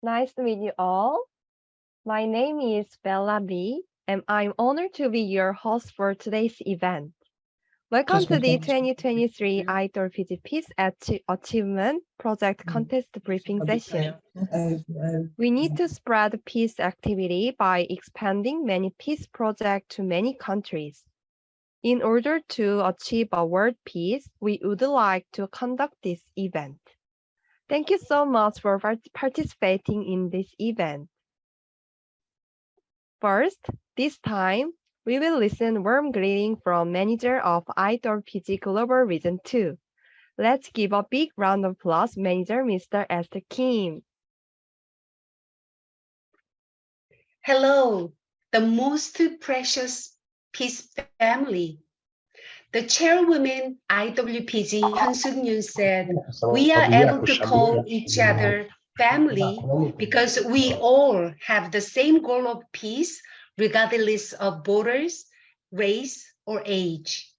Nice to meet you all. My name is Bella Lee, and I'm honored to be your host for today's event. Welcome to the 2023 IWPG Peace Achievement Project Contest Briefing Session. We need to spread peace activity by expanding many peace projects to many countries. In order to achieve a world peace, we would like to conduct this event. Thank you so much for participating in this event. First, this time, we will listen warm greeting from manager of IWPG Global Region 2. Let's give a big round of applause, Manager Mr. Esther Kim. Hello, the most precious peace family. The chairwoman IWPG Hyun-Suk Yoon said, we are able to call each other family because we all have the same goal of peace, regardless of borders, race, or age.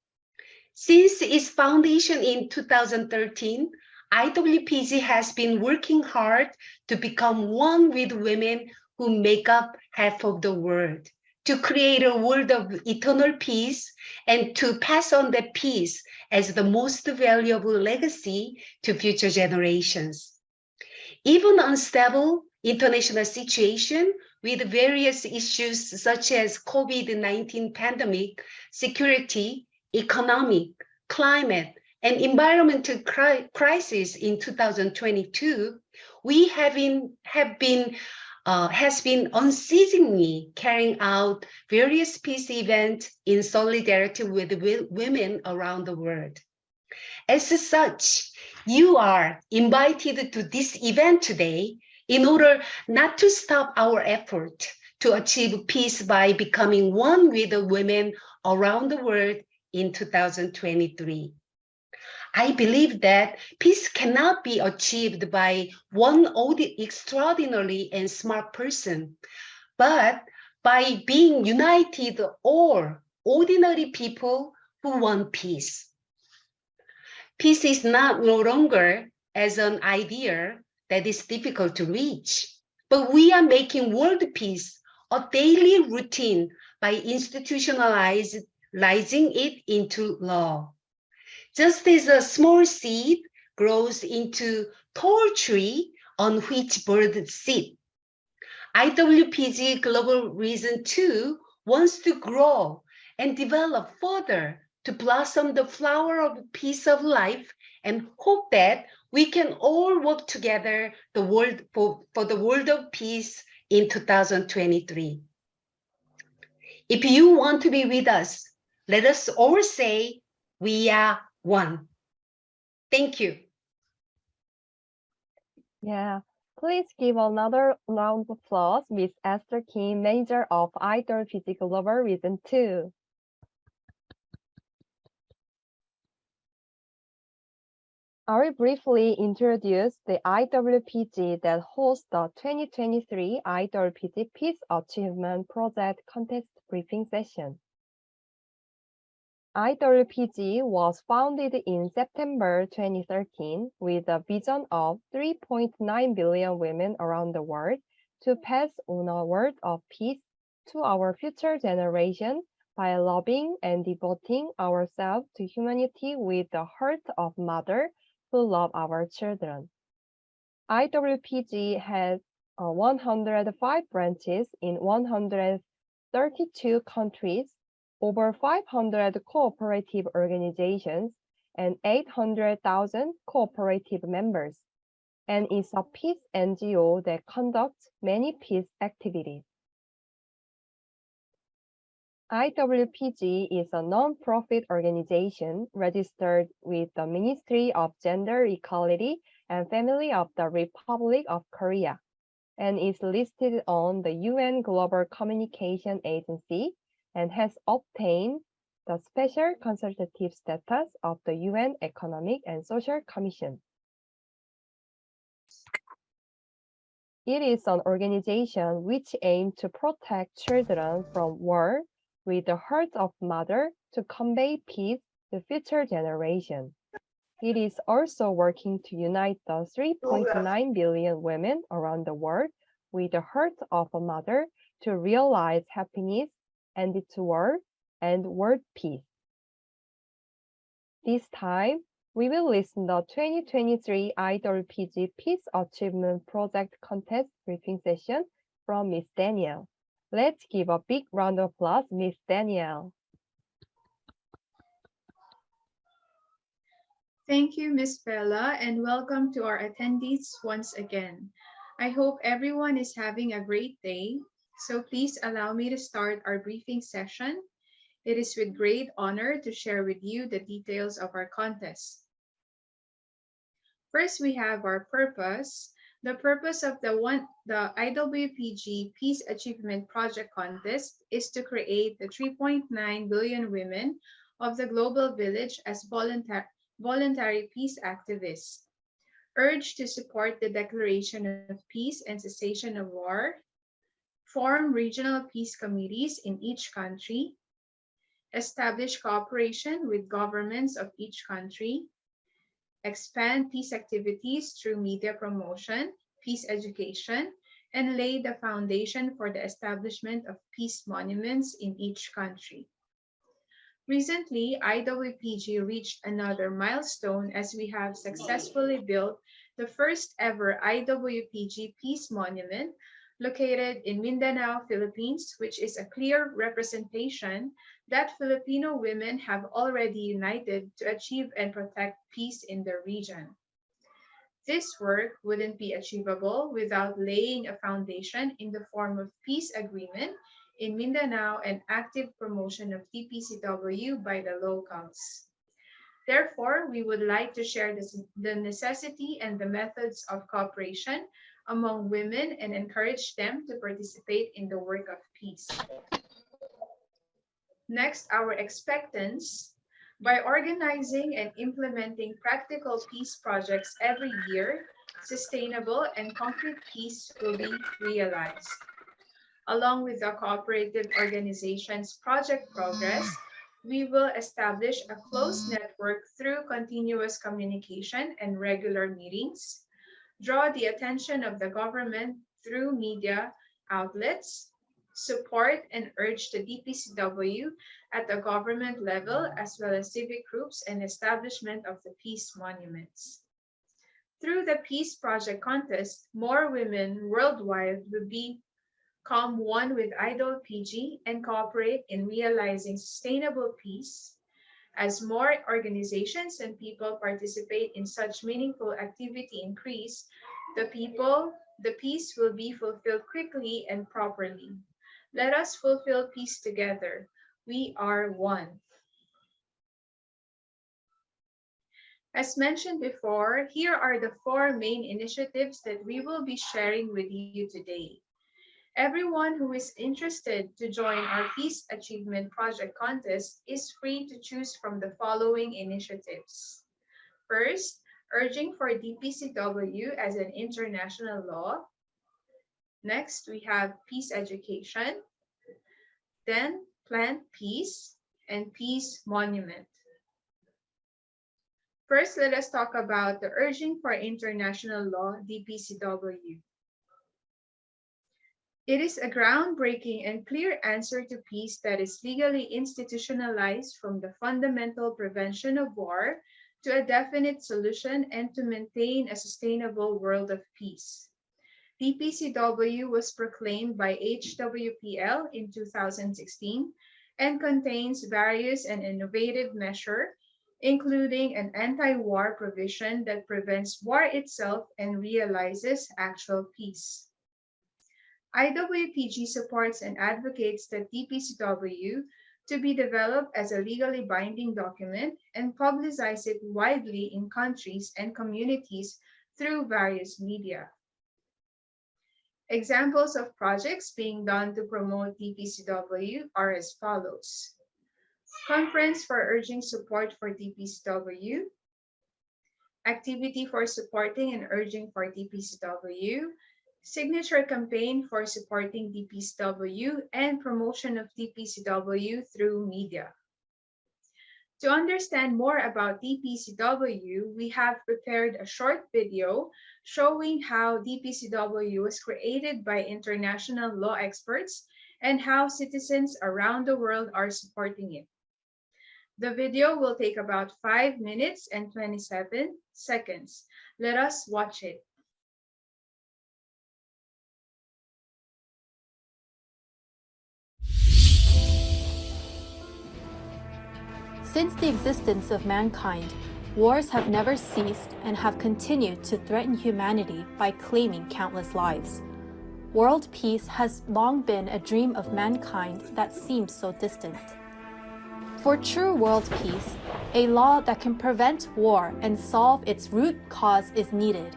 Since its foundation in 2013, IWPG has been working hard to become one with women who make up half of the world, to create a world of eternal peace and to pass on that peace as the most valuable legacy to future generations. Even unstable international situation with various issues such as COVID-19 pandemic, security, economic, climate, and environmental crisis in 2022, we has been unceasingly carrying out various peace events in solidarity with women around the world. As such, you are invited to this event today in order not to stop our effort to achieve peace by becoming one with the women around the world in 2023. I believe that peace cannot be achieved by one extraordinary and smart person, but by being united all ordinary people who want peace. Peace is no longer as an idea that is difficult to reach, but we are making world peace a daily routine by institutionalizing it into law. Just as a small seed grows into tall tree on which birds sit, IWPG Global Region 2 wants to grow and develop further to blossom the flower of peace of life and hope that we can all work together for the world of peace in 2023. If you want to be with us, let us all say, we are one. Thank you. Yeah, please give another round of applause, Ms. Esther Kim, Manager of IWPG Global Region 2. I will briefly introduce the IWPG that hosts the 2023 IWPG Peace Achievement Project Contest Briefing Session. IWPG was founded in September 2013 with a vision of 3.9 billion women around the world to pass on a world of peace to our future generation by loving and devoting ourselves to humanity with the heart of mother who love our children. IWPG has 105 branches in 132 countries, over 500 cooperative organizations, and 800,000 cooperative members, and is a peace NGO that conducts many peace activities. IWPG is a non-profit organization registered with the Ministry of Gender Equality and Family of the Republic of Korea, and is listed on the UN Global Communication Agency and has obtained the special consultative status of the UN Economic and Social Commission. It is an organization which aims to protect children from war with the heart of mother to convey peace to future generations. It is also working to unite the 3.9 billion women around the world with the heart of a mother to realize happiness and its world and world peace. This time, we will listen the 2023 IWPG Peace Achievement Project Contest briefing session from Miss Danielle. Let's give a big round of applause, Miss Danielle. Thank you, Ms. Bella, and welcome to our attendees once again. I hope everyone is having a great day, so please allow me to start our briefing session. It is with great honor to share with you the details of our contest. First, we have our purpose. The purpose of the IWPG Peace Achievement Project Contest is to create the 3.9 billion women of the global village as voluntary peace activists, urged to support the declaration of peace and cessation of war, form regional peace committees in each country, establish cooperation with governments of each country, expand peace activities through media promotion, peace education, and lay the foundation for the establishment of peace monuments in each country. Recently, IWPG reached another milestone as we have successfully built the first ever IWPG Peace Monument located in Mindanao, Philippines, which is a clear representation that Filipino women have already united to achieve and protect peace in the region. This work wouldn't be achievable without laying a foundation in the form of peace agreement in Mindanao and active promotion of DPCW by the locals. Therefore, we would like to share the necessity and the methods of cooperation among women and encourage them to participate in the work of peace. Next, our expectance. By organizing and implementing practical peace projects every year, sustainable and concrete peace will be realized. Along with the cooperative organization's project progress, we will establish a close network through continuous communication and regular meetings, draw the attention of the government through media outlets, support and urge the DPCW at the government level as well as civic groups and establishment of the peace monuments. Through the Peace Project Contest, more women worldwide will become one with IWPG and cooperate in realizing sustainable peace. As more organizations and people participate in such meaningful activity increase, the peace will be fulfilled quickly and properly. Let us fulfill peace together. We are one. As mentioned before, here are the 4 main initiatives that we will be sharing with you today. Everyone who is interested to join our Peace Achievement Project Contest is free to choose from the following initiatives. First, urging for DPCW as an international law. Next, we have peace education. Then, plant peace and peace monument. First, let us talk about the urging for international law, DPCW. It is a groundbreaking and clear answer to peace that is legally institutionalized from the fundamental prevention of war to a definite solution and to maintain a sustainable world of peace. DPCW was proclaimed by HWPL in 2016 and contains various and innovative measures, including an anti-war provision that prevents war itself and realizes actual peace. IWPG supports and advocates the DPCW to be developed as a legally binding document and publicize it widely in countries and communities through various media. Examples of projects being done to promote DPCW are as follows. Conference for urging support for DPCW, activity for supporting and urging for DPCW, signature campaign for supporting DPCW, and promotion of DPCW through media. To understand more about DPCW, we have prepared a short video showing how DPCW was created by international law experts and how citizens around the world are supporting it. The video will take about 5 minutes and 27 seconds. Let us watch it. Since the existence of mankind, wars have never ceased and have continued to threaten humanity by claiming countless lives. World peace has long been a dream of mankind that seems so distant. For true world peace, a law that can prevent war and solve its root cause is needed.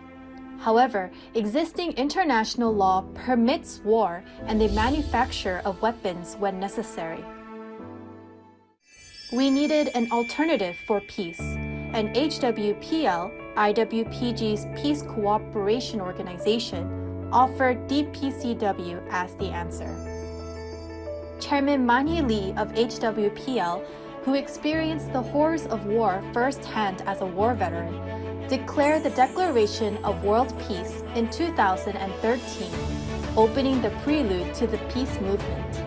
However, existing international law permits war and the manufacture of weapons when necessary. We needed an alternative for peace, and HWPL, IWPG's Peace Cooperation Organization, offered DPCW as the answer. Chairman Mani Lee of HWPL, who experienced the horrors of war firsthand as a war veteran, declared the Declaration of World Peace in 2013, opening the prelude to the peace movement.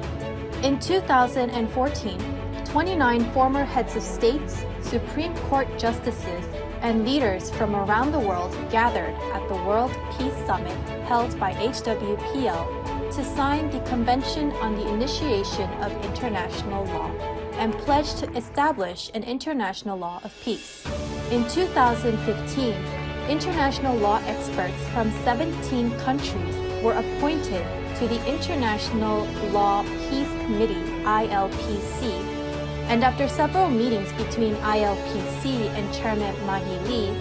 In 2014, 29 former heads of states, Supreme Court justices, and leaders from around the world gathered at the World Peace Summit held by HWPL to sign the Convention on the Initiation of International Law and pledge to establish an international law of peace. In 2015, international law experts from 17 countries were appointed to the International Law Peace Committee, ILPC, and after several meetings between ILPC and Chairman Mani Lee,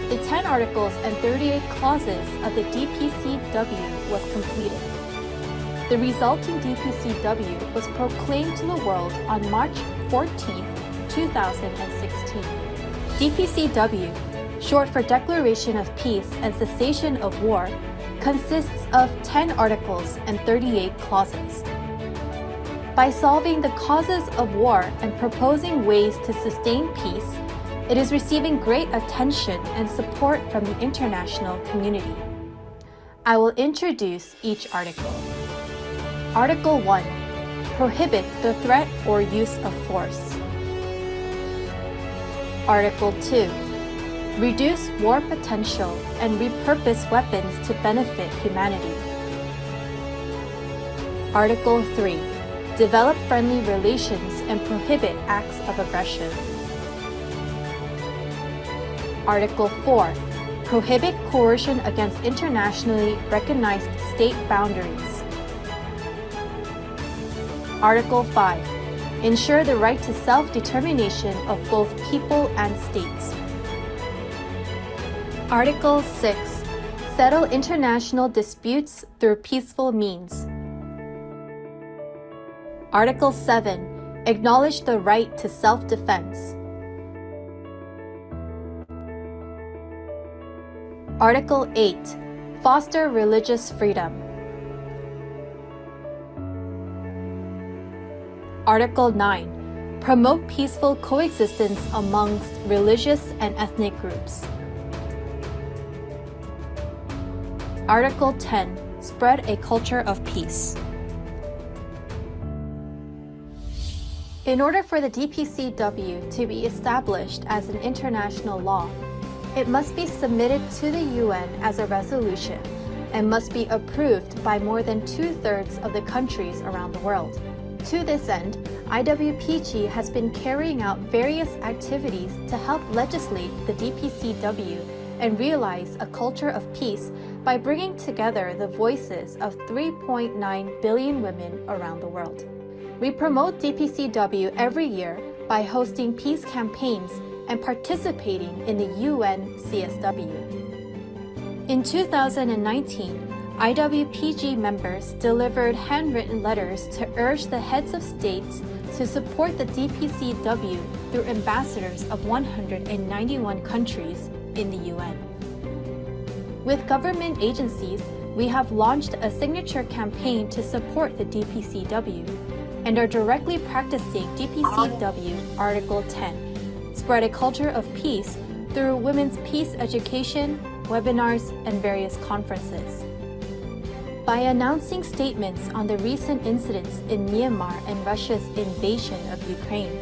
the 10 articles and 38 clauses of the DPCW was completed. The resulting DPCW was proclaimed to the world on March 14, 2016. DPCW, short for Declaration of Peace and Cessation of War, consists of 10 articles and 38 clauses. By solving the causes of war and proposing ways to sustain peace, it is receiving great attention and support from the international community. I will introduce each article. Article 1. Prohibit the threat or use of force. Article 2. Reduce war potential and repurpose weapons to benefit humanity. Article 3. Develop friendly relations and prohibit acts of aggression. Article 4. Prohibit coercion against internationally recognized state boundaries. Article 5. Ensure the right to self-determination of both people and states. Article 6. Settle international disputes through peaceful means. Article 7. Acknowledge the right to self-defense. Article 8. Foster religious freedom. Article 9. Promote peaceful coexistence amongst religious and ethnic groups. Article 10. Spread a culture of peace. In order for the DPCW to be established as an international law, it must be submitted to the UN as a resolution and must be approved by more than 2/3 of the countries around the world. To this end, IWPG has been carrying out various activities to help legislate the DPCW and realize a culture of peace by bringing together the voices of 3.9 billion women around the world. We promote DPCW every year by hosting peace campaigns and participating in the UN CSW. In 2019, IWPG members delivered handwritten letters to urge the heads of states to support the DPCW through ambassadors of 191 countries in the UN. With government agencies, we have launched a signature campaign to support the DPCW and are directly practicing DPCW Article 10 spread a culture of peace through women's peace education, webinars, and various conferences. By announcing statements on the recent incidents in Myanmar and Russia's invasion of Ukraine,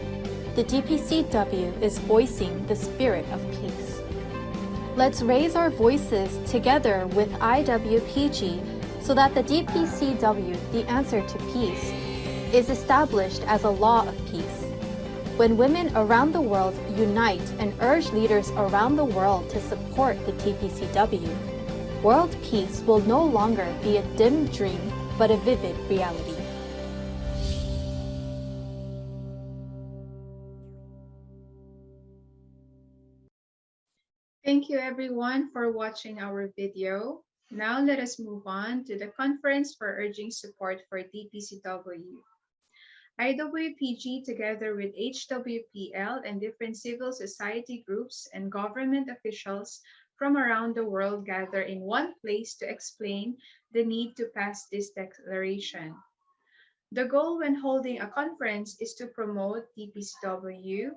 the DPCW is voicing the spirit of peace. Let's raise our voices together with IWPG so that the DPCW, the answer to peace, is established as a law of peace. When women around the world unite and urge leaders around the world to support the DPCW, world peace will no longer be a dim dream, but a vivid reality. Thank you everyone for watching our video. Now let us move on to the conference for urging support for DPCW. IWPG together with HWPL and different civil society groups and government officials from around the world gather in one place to explain the need to pass this declaration. The goal when holding a conference is to promote DPCW,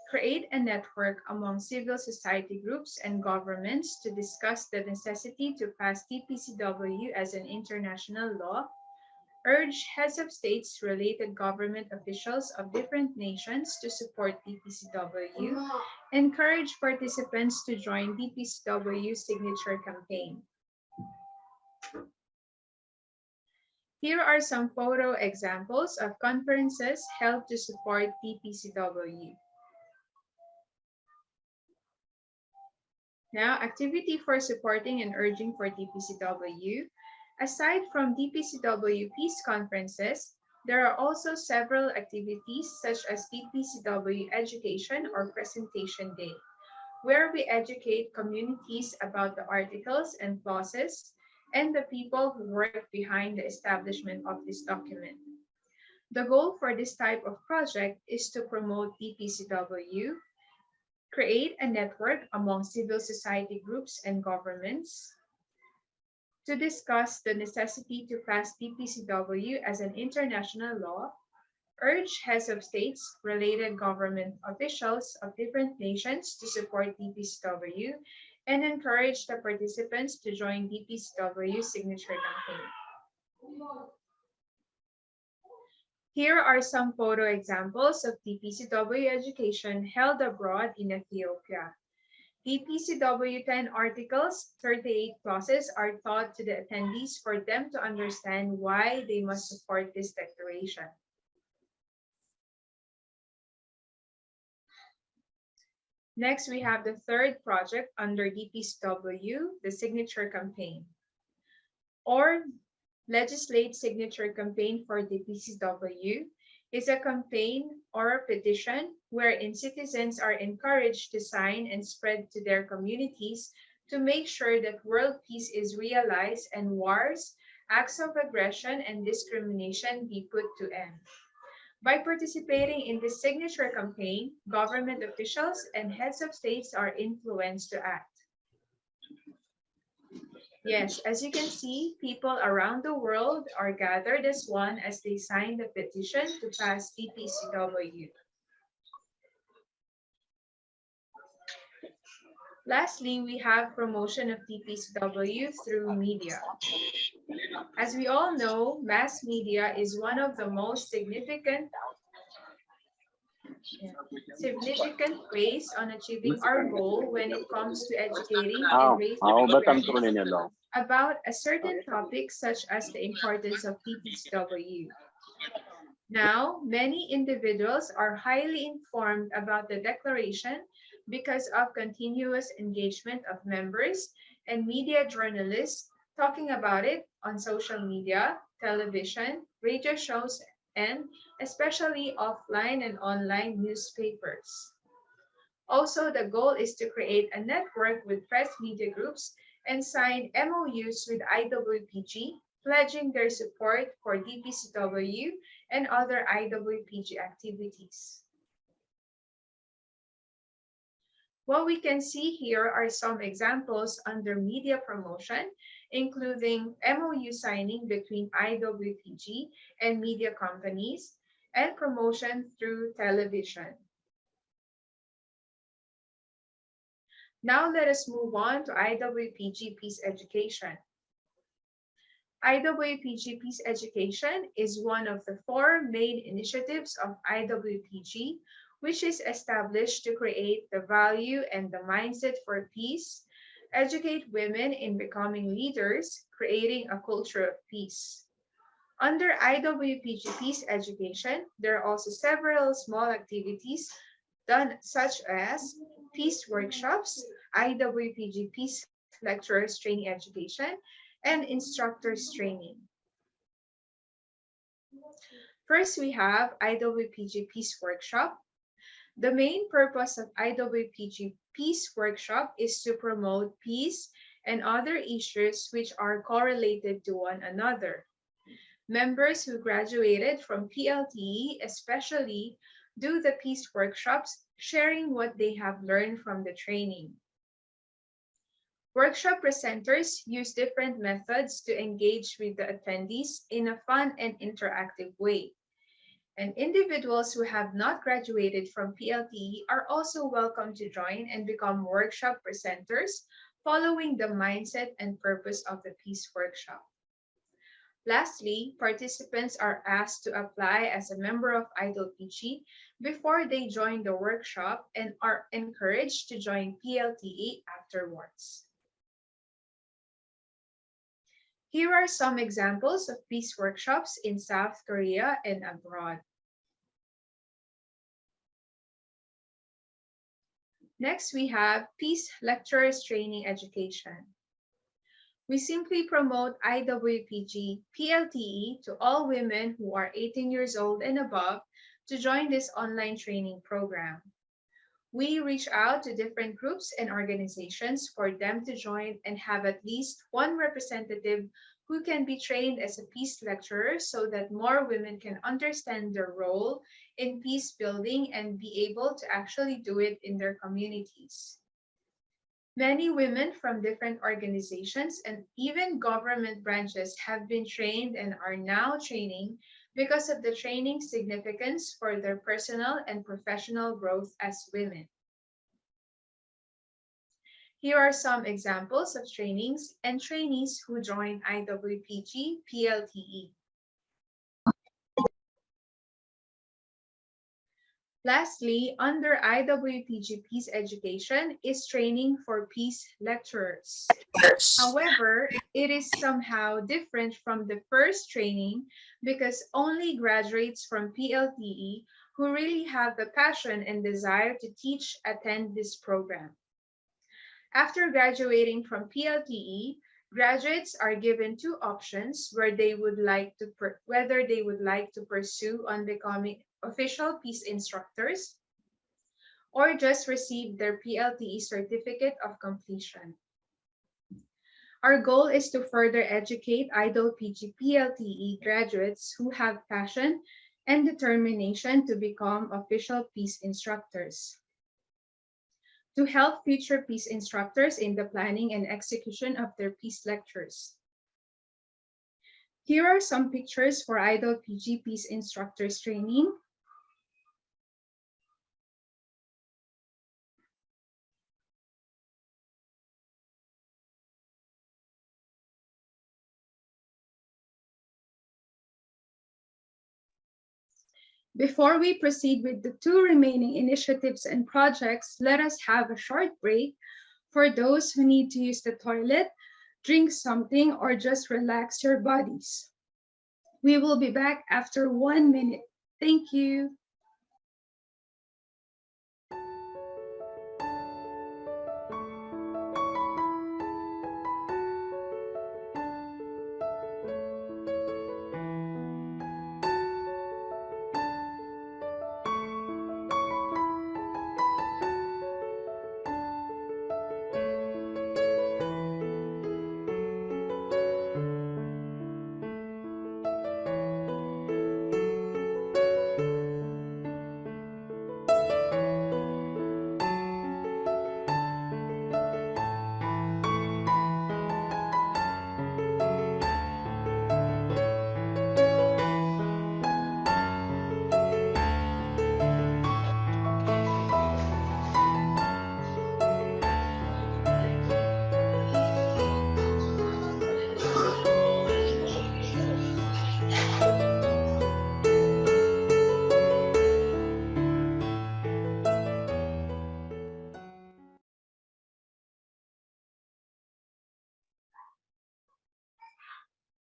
create a network among civil society groups and governments to discuss the necessity to pass DPCW as an international law, urge heads of states, related government officials of different nations to support DPCW, encourage participants to join DPCW's signature campaign. Here are some photo examples of conferences held to support DPCW. Now, activity for supporting and urging for DPCW. Aside from DPCW peace conferences, there are also several activities such as DPCW Education or Presentation Day, where we educate communities about the articles and clauses and the people who work behind the establishment of this document. The goal for this type of project is to promote DPCW, create a network among civil society groups and governments, to discuss the necessity to pass DPCW as an international law, urge heads of states, related government officials of different nations to support DPCW, and encourage the participants to join DPCW's signature campaign. Here are some photo examples of DPCW education held abroad in Ethiopia. DPCW 10 articles, 38 clauses are taught to the attendees for them to understand why they must support this declaration. Next, we have the third project under DPCW, the signature campaign, or legislate signature campaign for DPCW is a campaign or a petition wherein citizens are encouraged to sign and spread to their communities to make sure that world peace is realized and wars, acts of aggression, and discrimination be put to end. By participating in this signature campaign, government officials and heads of states are influenced to act. Yes, as you can see, people around the world are gathered as one as they sign the petition to pass DPCW. Lastly, we have promotion of DPCW through media. As we all know, mass media is one of the most significant ways on achieving our goal when it comes to educating and raising awareness about a certain topic such as the importance of DPCW. Now, many individuals are highly informed about the declaration because of continuous engagement of members and media journalists talking about it on social media, television, radio shows, and especially offline and online newspapers. Also, the goal is to create a network with press media groups and sign MOUs with IWPG, pledging their support for DPCW and other IWPG activities. What we can see here are some examples under media promotion, including MOU signing between IWPG and media companies, and promotion through television. Now let us move on to IWPG Peace Education. IWPG Peace Education is one of the 4 main initiatives of IWPG, which is established to create the value and the mindset for peace, educate women in becoming leaders, creating a culture of peace. Under IWPG Peace Education, there are also several small activities done such as peace workshops, IWPG Peace Lecturers Training Education, and Instructors Training. First, we have IWPG Peace Workshop. The main purpose of IWPG Peace Workshop is to promote peace and other issues which are correlated to one another. Members who graduated from PLTE especially do the peace workshops, sharing what they have learned from the training. Workshop presenters use different methods to engage with the attendees in a fun and interactive way. And individuals who have not graduated from PLTE are also welcome to join and become workshop presenters, following the mindset and purpose of the peace workshop. Lastly, participants are asked to apply as a member of IWPG before they join the workshop and are encouraged to join PLTE afterwards. Here are some examples of peace workshops in South Korea and abroad. Next, we have Peace Lecturers Training Education. We simply promote IWPG PLTE to all women who are 18 years old and above to join this online training program. We reach out to different groups and organizations for them to join and have at least one representative who can be trained as a peace lecturer so that more women can understand their role in peace building and be able to actually do it in their communities. Many women from different organizations and even government branches have been trained and are now training because of the training's significance for their personal and professional growth as women. Here are some examples of trainings and trainees who joined IWPG PLTE. Lastly, under IWPG Peace Education is training for peace lecturers. However, it is somehow different from the first training because only graduates from PLTE who really have the passion and desire to teach attend this program. After graduating from PLTE, graduates are given 2 options whether they would like to pursue on becoming official peace instructors or just receive their PLTE certificate of completion. Our goal is to further educate IWPG PLTE graduates who have passion and determination to become official peace instructors, to help future peace instructors in the planning and execution of their peace lectures. Here are some pictures for IWPG Peace Instructors Training. Before we proceed with the 2 remaining initiatives and projects, let us have a short break for those who need to use the toilet, drink something, or just relax your bodies. We will be back after 1 minute. Thank you.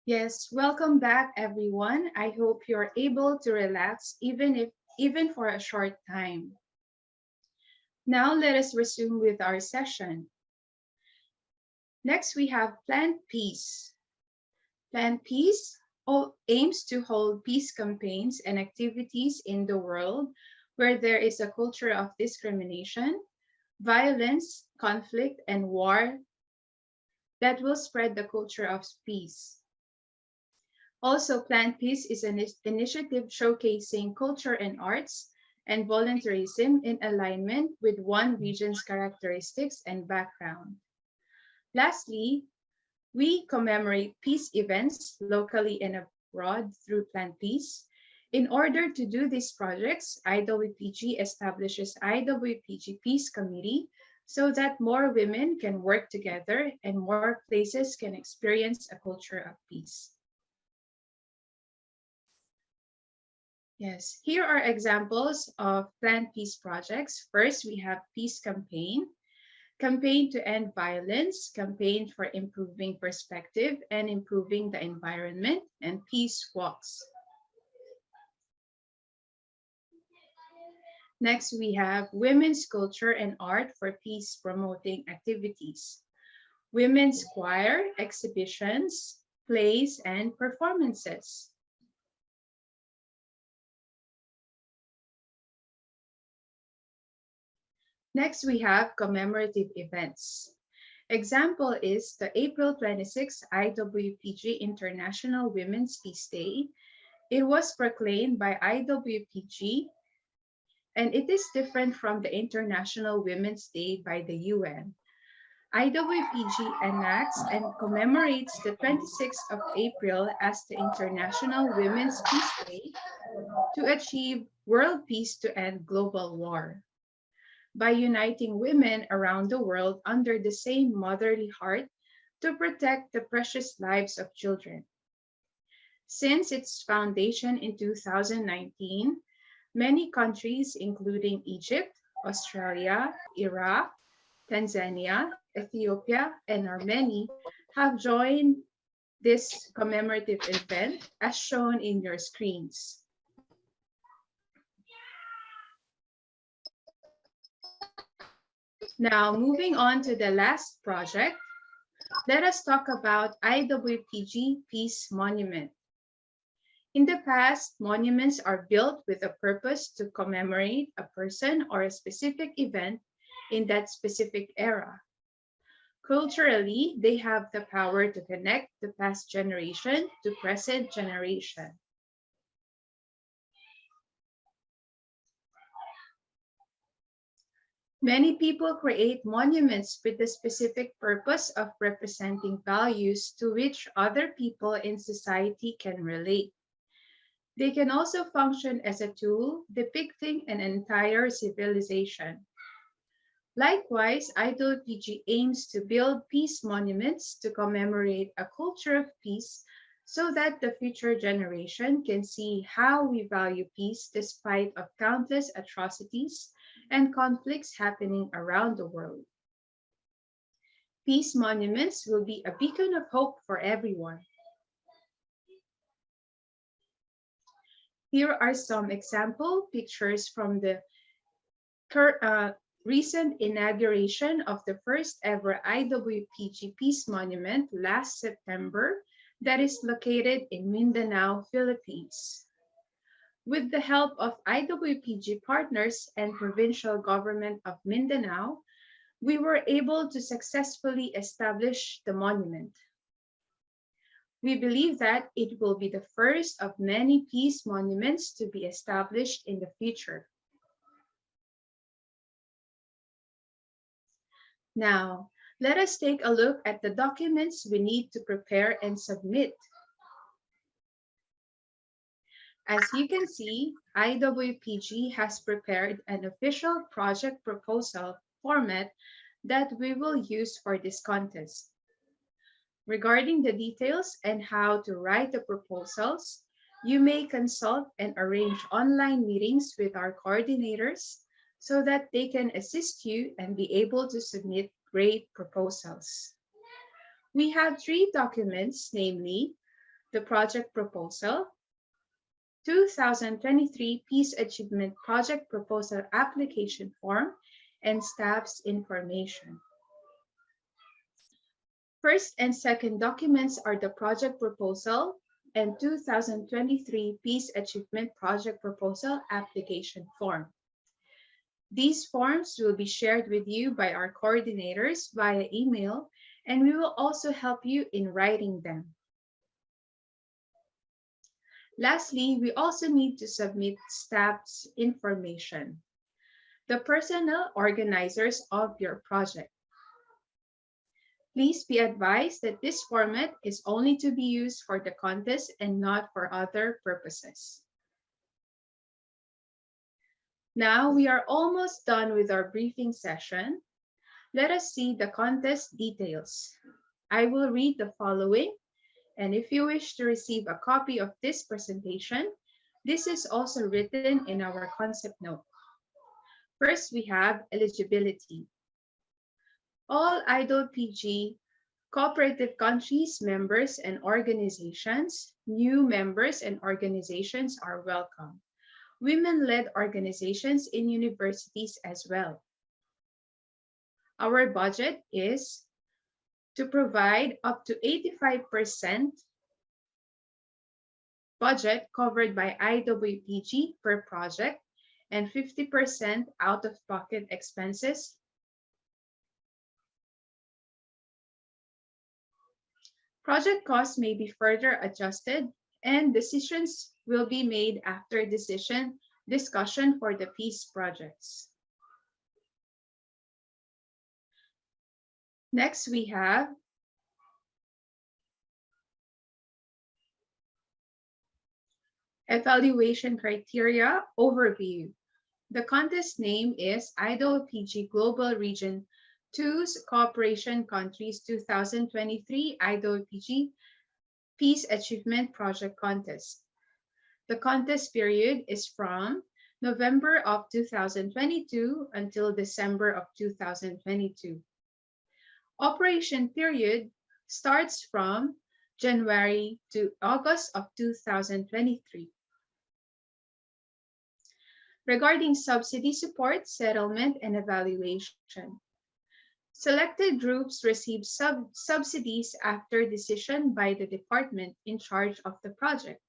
Yes, welcome back everyone. I hope you're able to relax even for a short time. Now let us resume with our session. Next we have Plant Peace. Plant Peace aims to hold peace campaigns and activities in the world where there is a culture of discrimination, violence, conflict, and war that will spread the culture of peace. Also, Plant Peace is an initiative showcasing culture and arts and volunteerism in alignment with one region's characteristics and background. Lastly, we commemorate peace events locally and abroad through Plant Peace. In order to do these projects, IWPG establishes IWPG Peace Committee so that more women can work together and more places can experience a culture of peace. Yes, here are examples of Plant Peace projects. First, we have Peace Campaign, Campaign to End Violence, Campaign for Improving Perspective and Improving the Environment, and Peace Walks. Next, we have Women's Culture and Art for Peace Promoting Activities, Women's Choir, Exhibitions, Plays, and Performances. Next, we have commemorative events. Example is the April 26 IWPG International Women's Peace Day. It was proclaimed by IWPG, and it is different from the International Women's Day by the UN. IWPG enacts and commemorates the 26th of April as the International Women's Peace Day to achieve world peace to end global war. By uniting women around the world under the same motherly heart to protect the precious lives of children. Since its foundation in 2019, many countries, including Egypt, Australia, Iraq, Tanzania, Ethiopia, and Armenia, have joined this commemorative event as shown in your screens. Now, moving on to the last project, let us talk about IWPG Peace Monument. In the past, monuments are built with a purpose to commemorate a person or a specific event in that specific era. Culturally, they have the power to connect the past generation to present generation. Many people create monuments with the specific purpose of representing values to which other people in society can relate. They can also function as a tool depicting an entire civilization. Likewise, IWPG aims to build peace monuments to commemorate a culture of peace so that the future generation can see how we value peace despite of countless atrocities and conflicts happening around the world. Peace monuments will be a beacon of hope for everyone. Here are some example pictures from the recent inauguration of the first ever IWPG Peace Monument last September that is located in Mindanao, Philippines. With the help of IWPG partners and provincial government of Mindanao, we were able to successfully establish the monument. We believe that it will be the first of many peace monuments to be established in the future. Now, let us take a look at the documents we need to prepare and submit. As you can see, IWPG has prepared an official project proposal format that we will use for this contest. Regarding the details and how to write the proposals, you may consult and arrange online meetings with our coordinators so that they can assist you and be able to submit great proposals. We have 3 documents, namely the project proposal, 2023 Peace Achievement Project Proposal Application Form, and staff's information. First and second documents are the project proposal and 2023 Peace Achievement Project Proposal Application Form. These forms will be shared with you by our coordinators via email, and we will also help you in writing them. Lastly, we also need to submit staff's information, the personnel organizers of your project. Please be advised that this format is only to be used for the contest and not for other purposes. Now we are almost done with our briefing session. Let us see the contest details. I will read the following, and if you wish to receive a copy of this presentation, this is also written in our concept note. First, we have eligibility. All IWPG cooperative countries, members, and organizations, new members and organizations are welcome. Women-led organizations in universities as well. Our budget is to provide up to 85% budget covered by IWPG per project and 50% out-of-pocket expenses. Project costs may be further adjusted, and decisions will be made after discussion for the peace projects. Next, we have evaluation criteria overview. The contest name is IWPG Global Region 2's Cooperation Countries 2023 IWPG Peace Achievement Project Contest. The contest period is from November of 2022 until December of 2022. Operation period starts from January to August of 2023. Regarding subsidy support, settlement, and evaluation. Selected groups receive subsidies after decision by the department in charge of the project.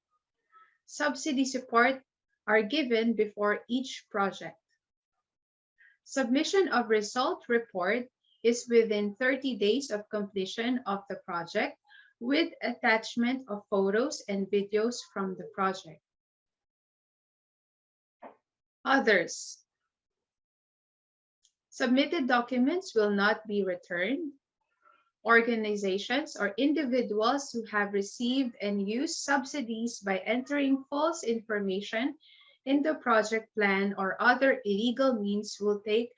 Subsidy support are given before each project. Submission of result report is within 30 days of completion of the project with attachment of photos and videos from the project. Others. Submitted documents will not be returned. Organizations or individuals who have received and used subsidies by entering false information in the project plan or other illegal means will take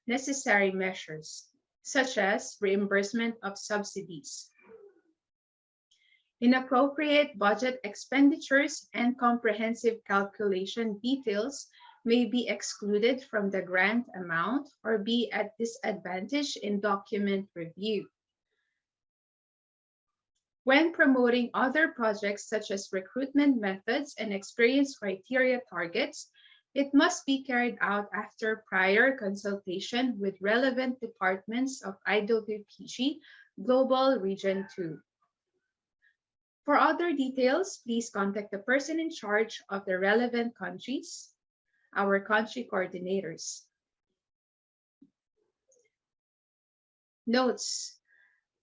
necessary measures, such as reimbursement of subsidies. Inappropriate budget expenditures and comprehensive calculation details may be excluded from the grant amount or be at disadvantage in document review. When promoting other projects such as recruitment methods and experience criteria targets, it must be carried out after prior consultation with relevant departments of IWPG Global Region 2. For other details, please contact the person in charge of the relevant countries, our country coordinators. Notes.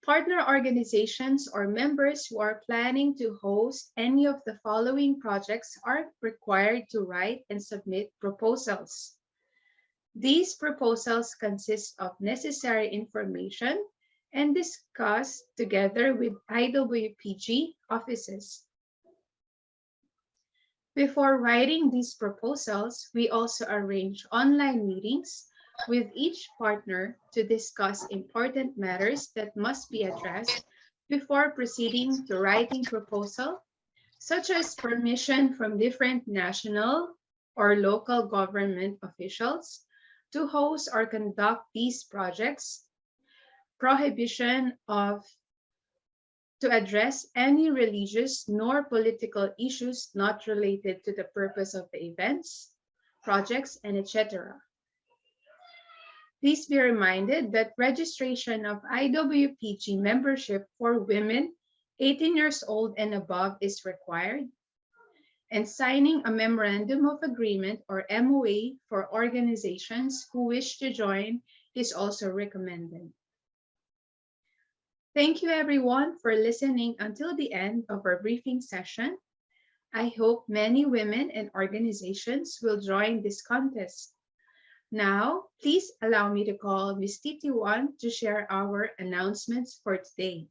Partner organizations or members who are planning to host any of the following projects are required to write and submit proposals. These proposals consist of necessary information and discussed together with IWPG offices. Before writing these proposals, we also arrange online meetings with each partner to discuss important matters that must be addressed before proceeding to writing proposal, such as permission from different national or local government officials to host or conduct these projects, prohibition of to address any religious nor political issues not related to the purpose of the events, projects, and etc. Please be reminded that registration of IWPG membership for women 18 years old and above is required, and signing a Memorandum of Agreement or MOA for organizations who wish to join is also recommended. Thank you everyone for listening until the end of our briefing session. I hope many women and organizations will join this contest. Now, please allow me to call Ms. Titi Wan to share our announcements for today.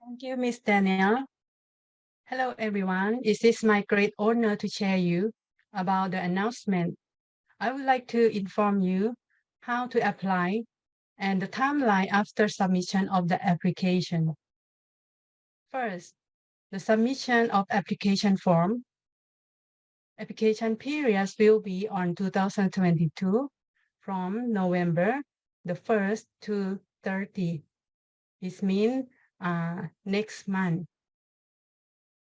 Thank you, Ms. Danielle. Hello, everyone. It is my great honor to share you about the announcement. I would like to inform you how to apply and the timeline after submission of the application. First, the submission of application form. Application periods will be on 2022 from November the 1st to 30. This means next month.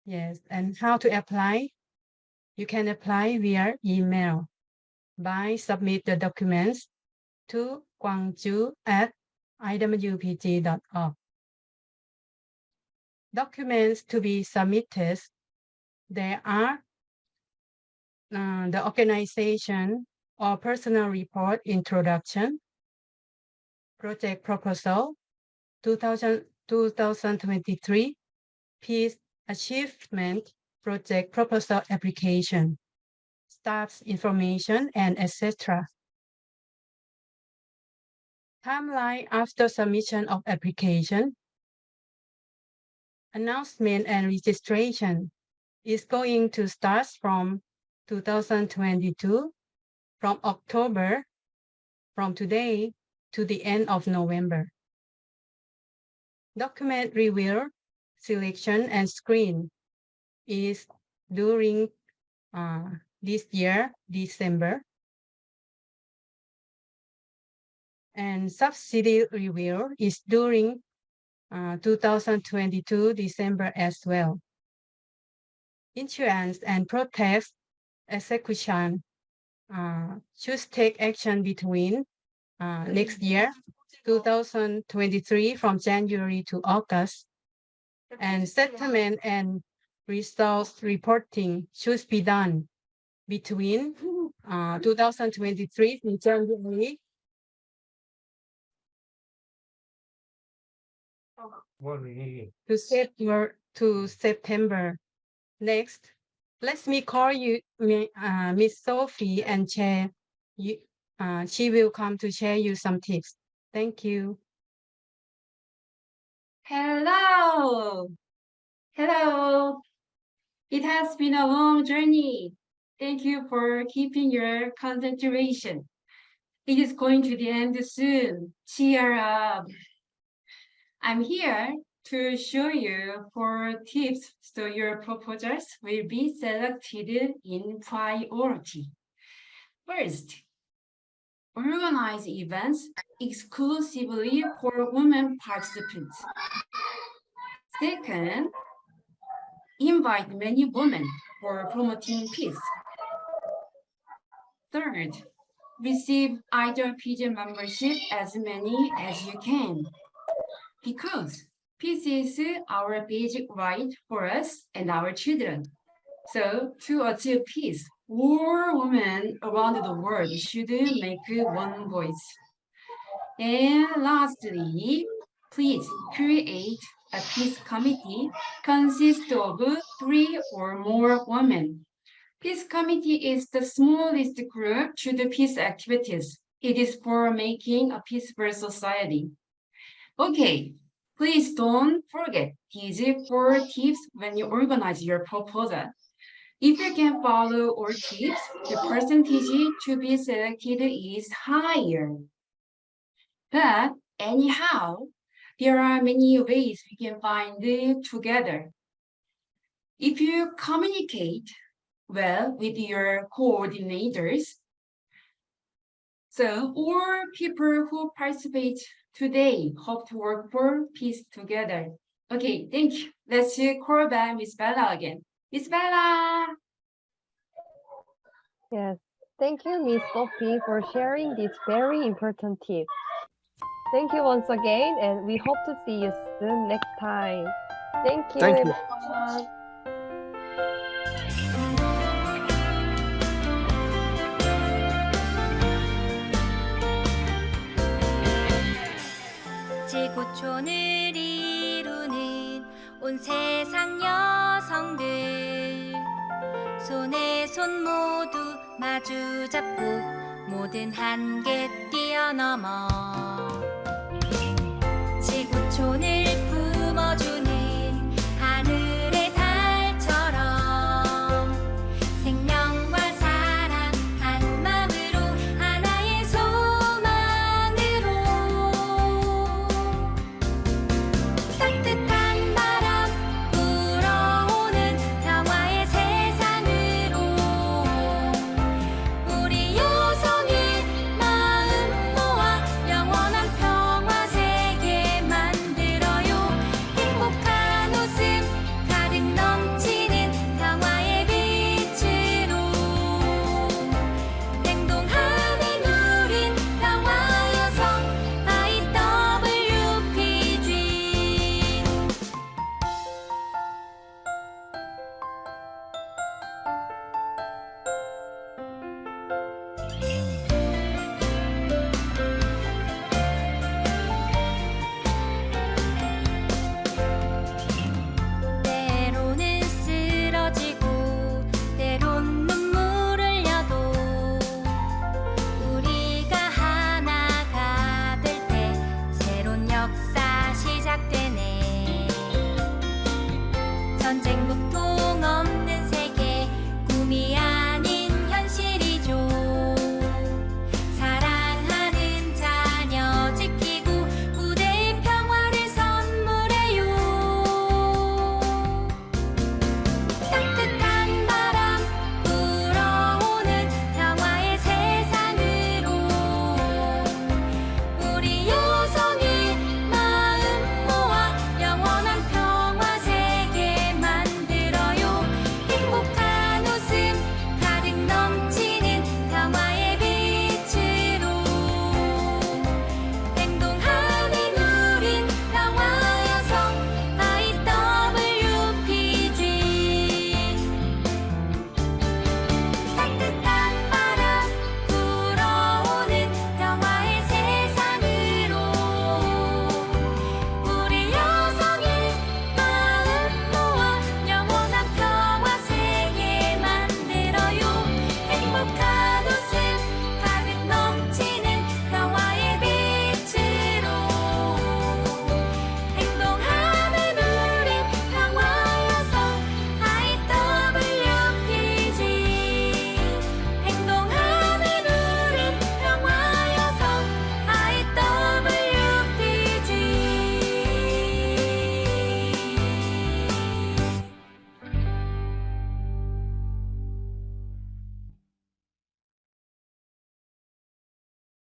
Yes, and how to apply? You can apply via email by submit the documents to gwangju@iwpg.org. Documents to be submitted, there are the organization or personal report introduction, project proposal, 2023 Peace Achievement Project Proposal Application, staff's information, and etc. Timeline after submission of application. Announcement and registration is going to start from 2022, from October, from today to the end of November. Document review, selection, and screen is during this year, December. And subsidy review is during 2022, December as well. Insurance and protest execution should take action between next year, 2023, from January to August. And settlement and results reporting should be done between 2023 from January to September. Next, let me call you Miss Sophie and share. She will come to share you some tips. Thank you. Hello. Hello. It has been a long journey. Thank you for keeping your concentration. It is going to the end soon. Cheer up. I'm here to show you 4 tips so your proposals will be selected in priority. First, organize events exclusively for women participants. Second, invite many women for promoting peace. Third, receive IWPG membership as many as you can, because peace is our basic right for us and our children. So to achieve peace, all women around the world should make one voice. And lastly, please create a peace committee consist of 3 or more women. Peace committee is the smallest group to the peace activities. It is for making a peaceful society. Okay, please don't forget these 4 tips when you organize your proposal. If you can follow all tips, the percentage to be selected is higher. But anyhow, there are many ways we can find it together. If you communicate well with your coordinators, So all people who participate today hope to work for peace together. Okay, thank you. Let's call back Miss Bella again. Miss Bella! Yes. Thank you, Miss Sophie, for sharing this very important tip. Thank you once again, and we hope to see you soon next time. Thank you, Thank you. everyone. 지구촌을 이루는 온 세상 여성들 손에 손 모두 마주 잡고 모든 한계 뛰어넘어 지구촌을